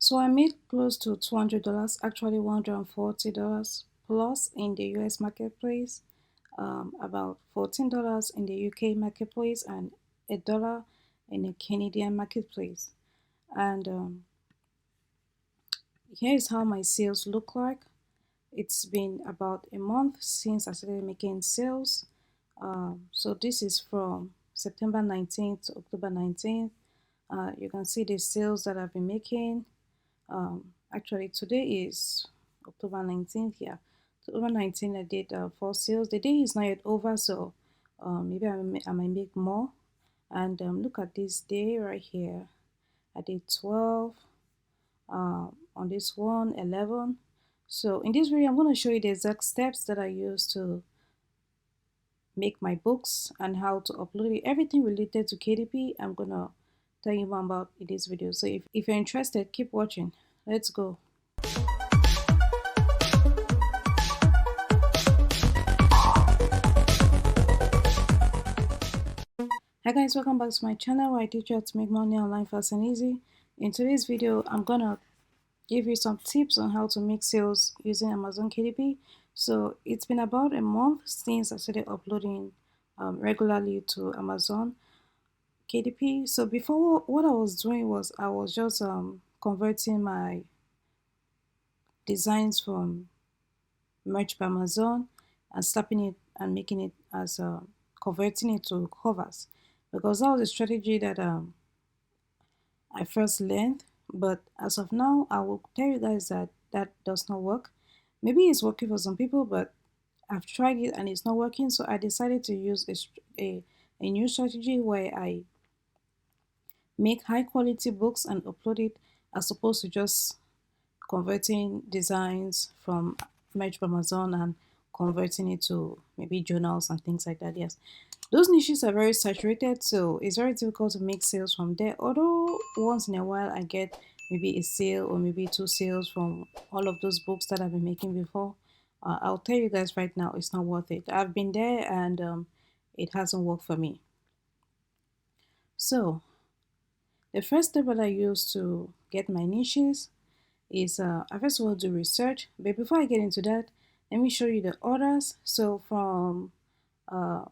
So I made close to $200, actually $140 plus in the US marketplace, about $14 in the UK marketplace, and $1 in the Canadian marketplace. And here's how my sales look like. It's been about a month since I started making sales. So this is from September 19th to October 19th. You can see the sales that I've been making. Actually, today is October 19th. Yeah, October 19th, I did 4 sales. The day is not yet over, so maybe I might make more. And look at this day right here. I did 12. On this one, 11. So in this video, I'm going to show you the exact steps that I use to make my books and how to upload it. Everything related to KDP, I'm going to tell you more about in this video. So if you're interested, keep watching. Let's go. Hi guys, welcome back to my channel where I teach you how to make money online fast and easy. In today's video, I'm gonna give you some tips on how to make sales using Amazon KDP. So it's been about a month since I started uploading regularly to Amazon KDP. So before, what I was doing was I was just converting my designs from Merch by Amazon and slapping it and making it as converting it to covers, because that was a strategy that I first learned. But as of now, I will tell you guys that that does not work. Maybe it's working for some people, but I've tried it and it's not working. So I decided to use a new strategy where I make high quality books and upload it, as opposed to just converting designs from Merch by Amazon and converting it to maybe journals and things like that. Yes, those niches are very saturated, so it's very difficult to make sales from there. Although once in a while I get maybe a sale or maybe 2 sales from all of those books that I've been making before. I'll tell you guys right now, it's not worth it. I've been there and it hasn't worked for me. So the first step that I use to get my niches is I first of all do research. But before I get into that, let me show you the orders. So from uh,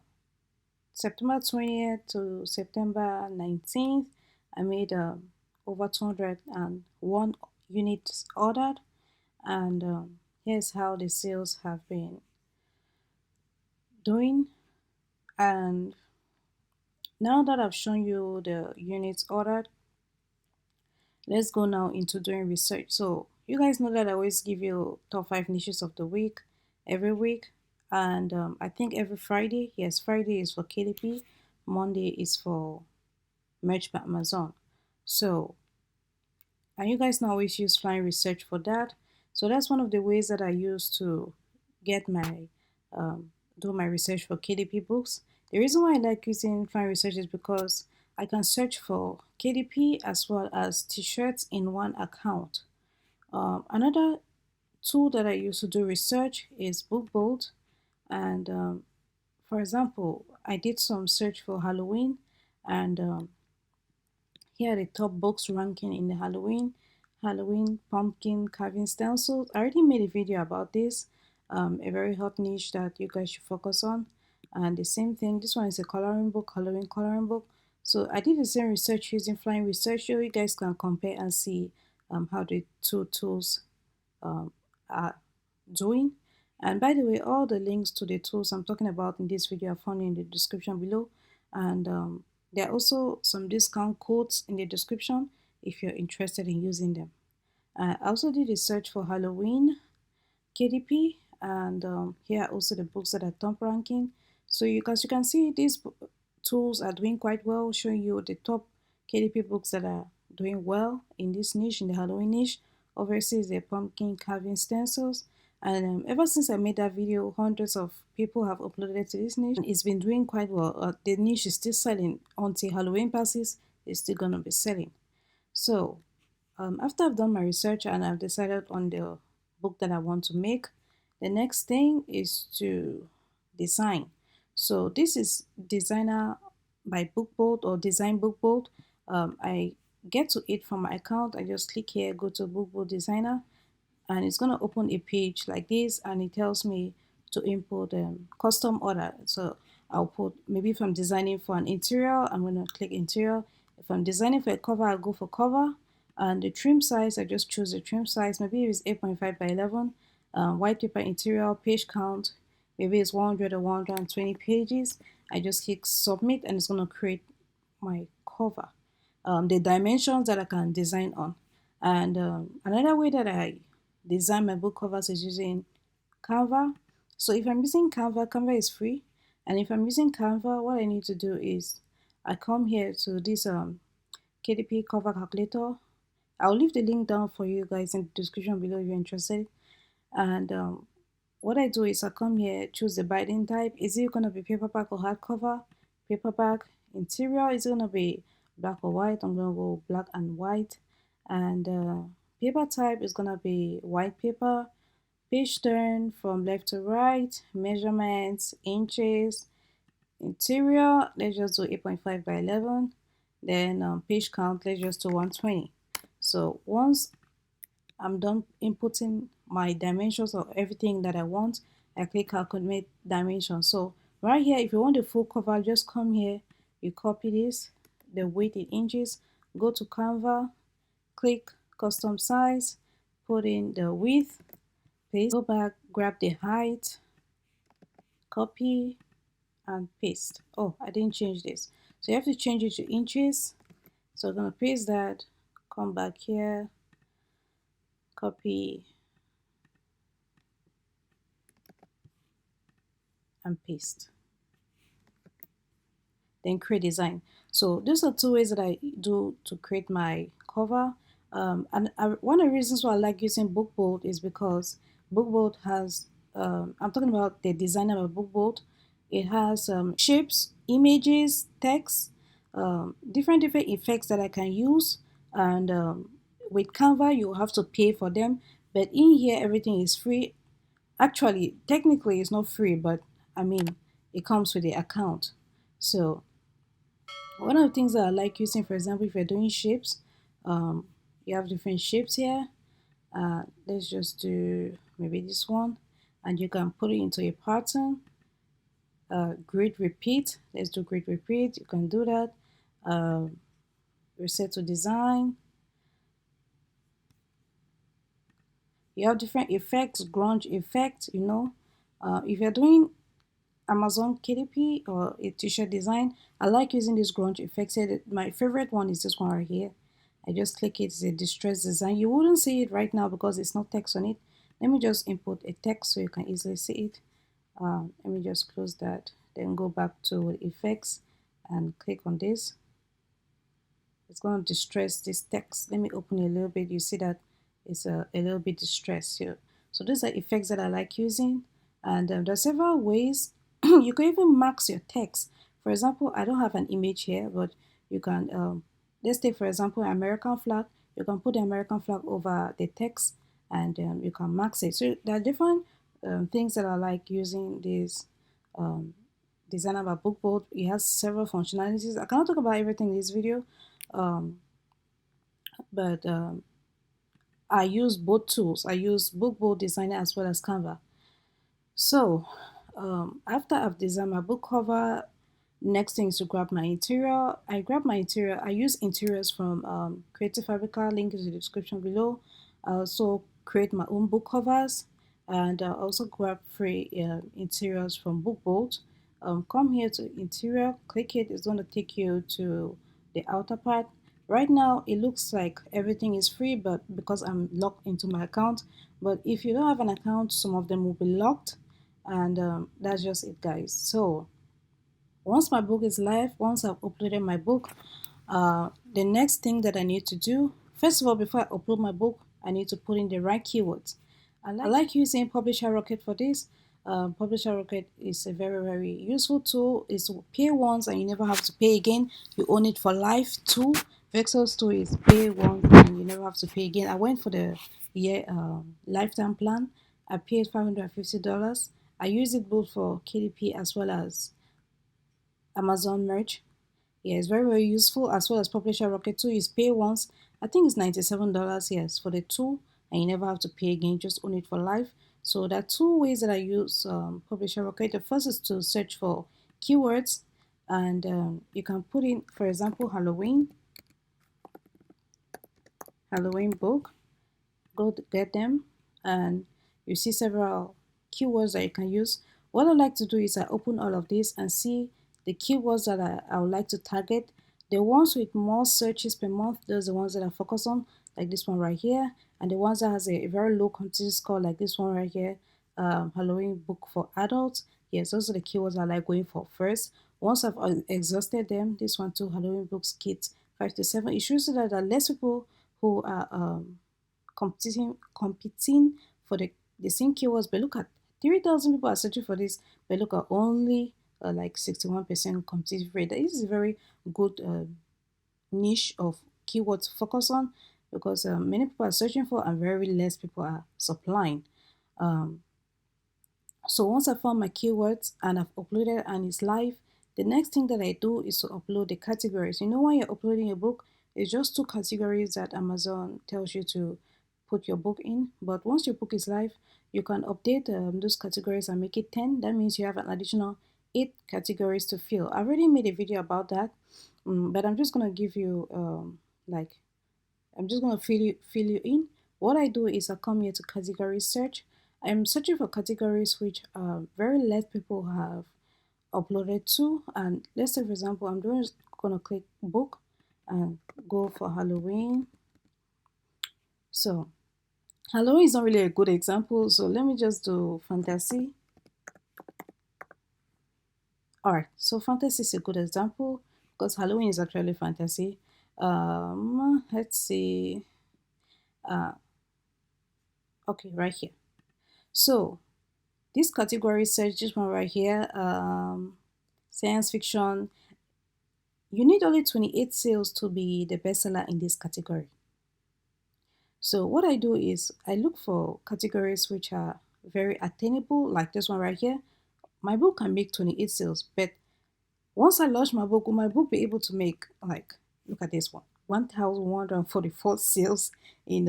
September 20th to September 19th, I made over 201 units ordered, and here's how the sales have been doing. And now that I've shown you the units ordered, let's go now into doing research. So you guys know that I always give you top 5 niches of the week every week, and I think every Friday, yes, Friday is for KDP, Monday is for Merch by Amazon. So, and you guys know I always use Flying Research for that. So that's one of the ways that I use to get my do my research for KDP books. The reason why I like using Flying Research is because I can search for KDP as well as t-shirts in one account. Another tool that I use to do research is Bookboard, and for example, I did some search for Halloween, and here are the top books ranking in the Halloween pumpkin carving stencils. I already made a video about this, a very hot niche that you guys should focus on. And the same thing, this one is a coloring book, Halloween coloring book. So I did the same research using Flying Research, so you guys can compare and see how the two tools are doing. And by the way, all the links to the tools I'm talking about in this video are found in the description below. And there are also some discount codes in the description if you're interested in using them. I also did a search for Halloween KDP, and here are also the books that are top ranking. So you guys, you can see these tools are doing quite well, showing you the top KDP books that are doing well in this niche, in the Halloween niche. Obviously, the pumpkin carving stencils. And ever since I made that video, hundreds of people have uploaded to this niche. And it's been doing quite well. The niche is still selling until Halloween passes. It's still gonna be selling. So after I've done my research and I've decided on the book that I want to make, the next thing is to design. So this is Designer by Bookboard or Design Bookboard. I get to it from my account, I just click here, go to Bookboard Designer, and it's gonna open a page like this, and it tells me to import custom order. So I'll put, maybe if I'm designing for an interior, I'm gonna click interior. If I'm designing for a cover, I'll go for cover. And the trim size, I just choose the trim size. Maybe it's 8.5 by 11. White paper interior, page count, maybe it's 100 or 120 pages. I just click submit, and it's gonna create my cover. The dimensions that I can design on. And another way that I design my book covers is using Canva. So if I'm using Canva, Canva is free. And if I'm using Canva, what I need to do is I come here to this KDP cover calculator. I'll leave the link down for you guys in the description below if you're interested. And what I do is I come here, choose the binding type. Is it going to be paperback or hardcover? Paperback. Interior, is it going to be black or white? I'm going to go black and white. And paper type is going to be white paper. Page turn from left to right. Measurements, inches. Interior, let's just do 8.5 by 11. Then page count, let's just do 120. So once I'm done inputting my dimensions of everything that I want, I click calculate dimension. So right here, if you want the full cover, just come here, you copy this, the width in inches, go to Canva, click custom size, put in the width, paste, go back, grab the height, copy, and paste. Oh, I didn't change this. So you have to change it to inches. So I'm gonna paste that, come back here, copy, and paste. Then create design. So those are two ways that I do to create my cover. One of the reasons why I like using Bookboard is because Bookboard has, I'm talking about the design of a Bookboard. It has shapes, images, text, different effects that I can use. And with Canva, you have to pay for them. But in here, everything is free. Actually, technically, it's not free, but I mean, it comes with the account. So one of the things that I like using, for example, if you're doing shapes, you have different shapes here. Let's just do maybe this one, and you can put it into a pattern. Grid repeat. Let's do grid repeat. You can do that. Reset to design. You have different effects, grunge effect. If you're doing Amazon KDP or a t-shirt design, I like using this grunge effects here. My favorite one is this one right here. I just click it. It's a distress design. You wouldn't see it right now because it's not text on it. Let me just input a text so you can easily see it. Let me just close that, then go back to effects and click on this. It's going to distress this text. Let me open it a little bit. You see that it's a little bit distressed here. So these are effects that I like using, and there are several ways. You can even max your text. For example, I don't have an image here, but you can, let's take for example American flag. You can put the American flag over the text, and you can max it. So there are different things that I like using this designer by Bookboard. It has several functionalities. I cannot talk about everything in this video, um, but I use both tools. I use Bookboard Designer as well as Canva. So after I've designed my book cover, next thing is to grab my interior. I grab my interior. I use interiors from Creative Fabrica, link is in the description below. I also create my own book covers, and I also grab free interiors from Bookboard. Come here to interior, click it. It's going to take you to the outer part. Right now it looks like everything is free, but because I'm logged into my account. But if you don't have an account, some of them will be locked, and that's just it, guys. So once my book is live, once I've uploaded my book, the next thing that I need to do, first of all, before I upload my book, I need to put in the right keywords. I like using Publisher Rocket for this. Publisher Rocket is a very useful tool. It's pay once and you never have to pay again. You own it for life too. Vexels too is pay once and you never have to pay again. I went for the year lifetime plan. I paid $550. I use it both for KDP as well as Amazon merch. Yeah, it's very, very useful, as well as Publisher Rocket 2 is pay once. I think it's $97, yes, for the two, and you never have to pay again, just own it for life. So there are two ways that I use Publisher Rocket. The first is to search for keywords, and you can put in, for example, Halloween book, go to get them, and you see several keywords that you can use. What I like to do is I open all of this and see the keywords that I would like to target. The ones with more searches per month, those are the ones that I focus on, like this one right here, and the ones that has a very low quantity score, like this one right here, Halloween book for adults. Yes, those are the keywords I like going for first. Once I've exhausted them, this one too, Halloween books kit 5 to 7, it shows you that there are less people who are competing for the same keywords, but look at 3,000 people are searching for this, but look at only like 61% competitive rate. This is a very good niche of keywords to focus on, because many people are searching for and very less people are supplying. Um, so once I found my keywords and I've uploaded and it's live, the next thing that I do is to upload the categories. You know, when you're uploading a book, it's just two categories that Amazon tells you to put your book in. But once your book is live, you can update those categories and make it 10. That means you have an additional 8 categories to fill. I already made a video about that, but I'm just going to give you like I'm just gonna fill you in. What I do is I come here to category search. I'm searching for categories which very less people have uploaded to. And let's say, for example, I'm just gonna click book and go for Halloween. So Halloween is not really a good example, so let me just do fantasy. Alright, so fantasy is a good example because Halloween is actually fantasy. Let's see. Uh, okay, right here. So this category search, this one right here, science fiction, you need only 28 sales to be the bestseller in this category. So what I do is I look for categories which are very attainable, like this one right here. My book can make 28 sales, but once I launch my book, will my book be able to make, like, look at this one, 1,144 sales in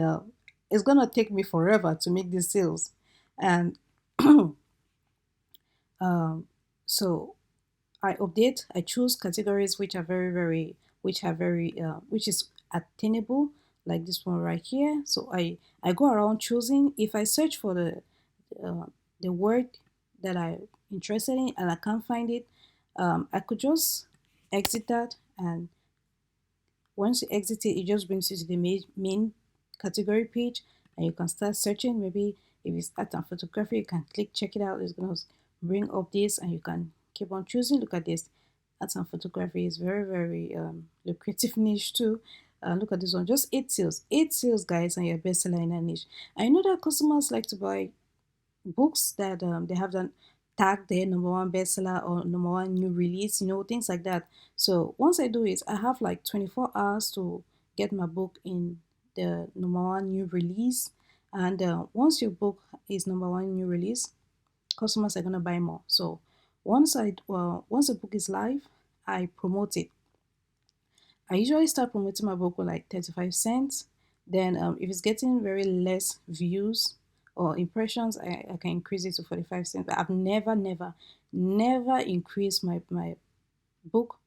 it's gonna take me forever to make these sales. And um, so I choose categories which are which is attainable, like this one right here. So I go around choosing. If I search for the word that I'm interested in and I can't find it, I could just exit that, and once you exit it, it just brings you to the main category page, and you can start searching. Maybe if it's art and photography, you can click check it out. It's gonna bring up this, and you can keep on choosing. Look at this, art and photography is very, very lucrative niche too. Look at this one, just 8 sales, guys, and your bestseller in that niche. I know that customers like to buy books that they have done tag their number one bestseller or number one new release, things like that. So once I do it, I have like 24 hours to get my book in the number one new release. And once your book is number one new release, customers are gonna buy more. So once the book is live, I promote it. I usually start promoting my book with like 35 cents. Then, if it's getting very less views or impressions, I can increase it to 45 cents. But I've never increased my book,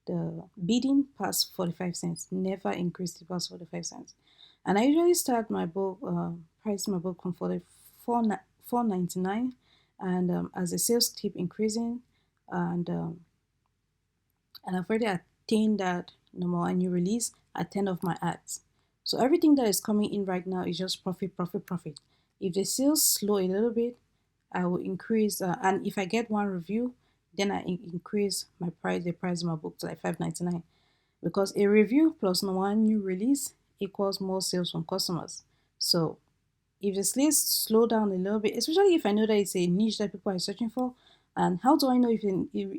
the bidding past 45 cents. Never increased it past 45 cents. And I usually start my book, price my book from 4.99, and as the sales keep increasing, and I've already attained that number one new release at 10 of my ads. So everything that is coming in right now is just profit, profit, profit. If the sales slow a little bit, I will increase, and if I get one review, then I increase the price of my book to like 5.99, because a review plus one new release equals more sales from customers. So if the sales slow down a little bit, especially if I know that it's a niche that people are searching for, and how do I know if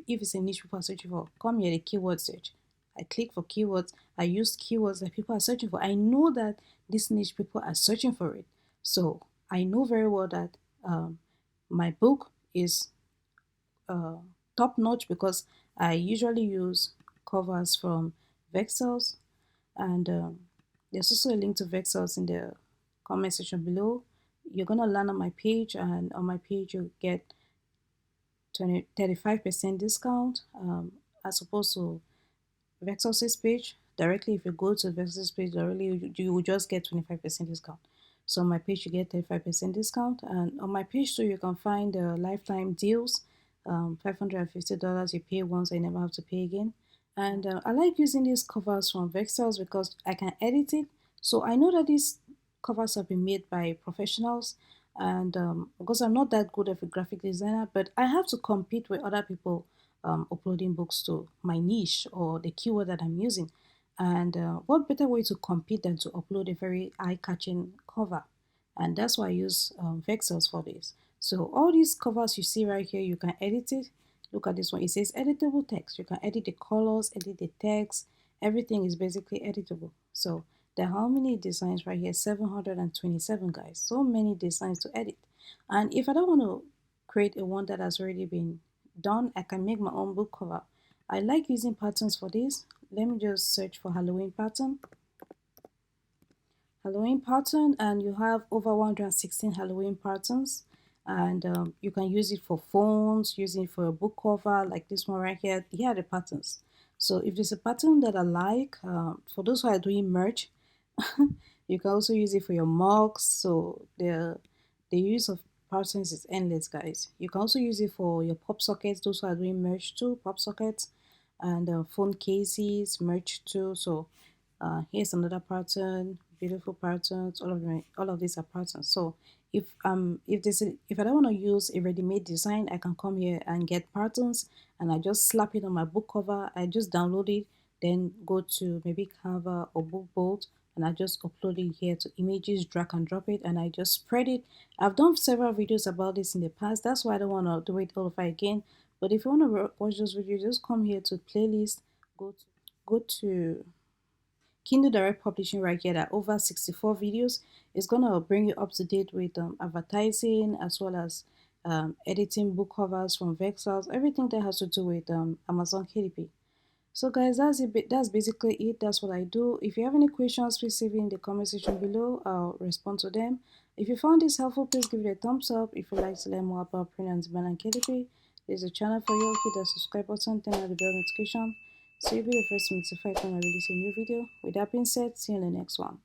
it's a niche people are searching for? Come here, the keyword search. I click for keywords. I use keywords that people are searching for. I know that this niche people are searching for it. So I know very well that my book is top notch, because I usually use covers from Vexels, and there's also a link to Vexels in the comment section below. You're gonna land on my page, and on my page you get 35% discount, as opposed to Vexos's page. Directly, if you go to Vexos's page directly, you will just get 25% discount. So on my page you get 35% discount, and on my page too you can find the lifetime deals. $550 you pay once, I never have to pay again. And I like using these covers from Vexels because I can edit it. So I know that these covers have been made by professionals, and because I'm not that good of a graphic designer, but I have to compete with other people uploading books to my niche or the keyword that I'm using. And what better way to compete than to upload a very eye-catching cover? And that's why I use Vexels for this. So all these covers you see right here, you can edit it. Look at this one. It says editable text. You can edit the colors, edit the text. Everything is basically editable. So there are how many designs right here? 727, guys. So many designs to edit. And if I don't want to create a one that has already been done, I can make my own book cover. I like using patterns for this. Let me just search for Halloween pattern. Halloween pattern, and you have over 116 Halloween patterns, and you can use it for phones, use it for a book cover like this one right here. Here are the patterns. So if there's a pattern that I like, for those who are doing merch, you can also use it for your mugs. So the use of patterns is endless, guys. You can also use it for your pop sockets, those who are doing merch too, pop sockets, and phone cases, merch too. So here's another pattern, beautiful patterns. All of these are patterns. So if I don't want to use a ready-made design, I can come here and get patterns, and I just slap it on my book cover. I just download it, then go to maybe Canva or Bookboard, and I just upload it here to images, drag and drop it, and I just spread it. I've done several videos about this in the past. That's why I don't want to do it all over again. But if you want to watch those videos, just come here to playlist, go to Kindle Direct Publishing right here at over 64 videos. Is gonna bring you up to date with advertising, as well as editing book covers from Vexels, everything that has to do with Amazon KDP. So guys, that's basically it. That's what I do. If you have any questions, please leave it in the comment section below. I'll respond to them. If you found this helpful, please give it a thumbs up. If you'd like to learn more about print on demand and KDP, there's a channel for you. Hit the subscribe button, turn on the bell notification so you'll be the first to be notified when I release a new video. With that being said, see you in the next one.